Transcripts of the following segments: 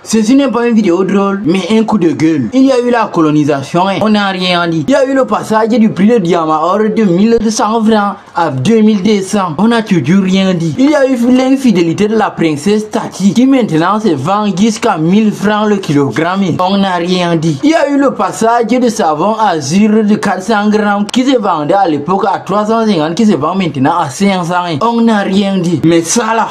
Ceci n'est pas une vidéo drôle, mais un coup de gueule. Il y a eu la colonisation et on n'a rien dit. Il y a eu le passage du prix de diamant or de 1200 francs à 2200. On n'a toujours rien dit. Il y a eu l'infidélité de la princesse Tati qui maintenant se vend jusqu'à 1000 francs le kilogramme. On n'a rien dit. Il y a eu le passage de savon azur de 400 grammes qui se vendait à l'époque à 350 qui se vend maintenant à 500. On n'a rien dit. Mais ça là,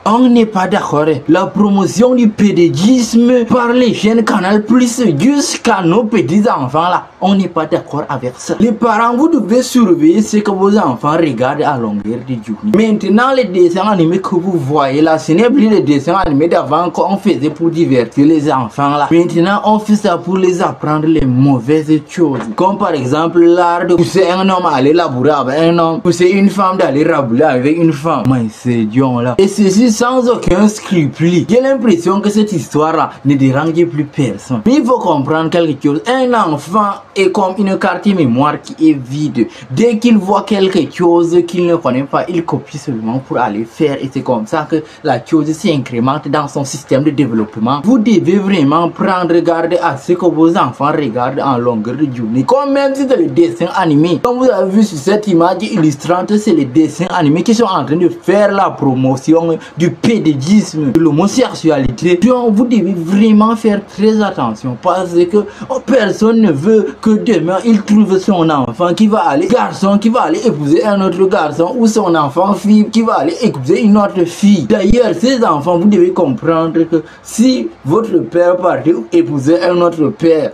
on n'est pas d'accord. La promotion du pédégisme par les chaînes Canal Plus jusqu'à nos petits enfants là, on n'est pas d'accord avec ça. Les parents, vous devez surveiller ce que vos enfants regardent à longueur de journée. Maintenant, les dessins animés que vous voyez là, ce n'est plus les dessins animés d'avant qu'on faisait pour divertir les enfants là. Maintenant, on fait ça pour les apprendre les mauvaises choses. Comme par exemple l'art de pousser un homme à aller labourer avec un homme, pousser une femme d'aller rabouler avec une femme. Mais c'est Dion là. Et ceci sans aucun scrupule. J'ai l'impression que cette histoire-là ne dérange plus personne. Mais il faut comprendre quelque chose. Un enfant est comme une carte mémoire qui est vide. Dès qu'il voit quelque chose qu'il ne connaît pas, il copie seulement pour aller faire. Et c'est comme ça que la chose s'incrémente dans son système de développement. Vous devez vraiment prendre garde à ce que vos enfants regardent en longueur de journée. Comme même si c'est le dessin animé. Comme vous avez vu sur cette image illustrante, c'est les dessins animés qui sont en train de faire la promotion du pédégisme, de l'homosexualité. Donc vous devez vraiment faire très attention parce que personne ne veut que demain il trouve son enfant qui va aller garçon, qui va aller épouser un autre garçon, ou son enfant fille qui va aller épouser une autre fille. D'ailleurs, ces enfants, vous devez comprendre que si votre père partait épouser un autre père,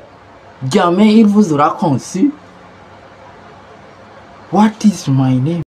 jamais il vous aura conçu. What is my name?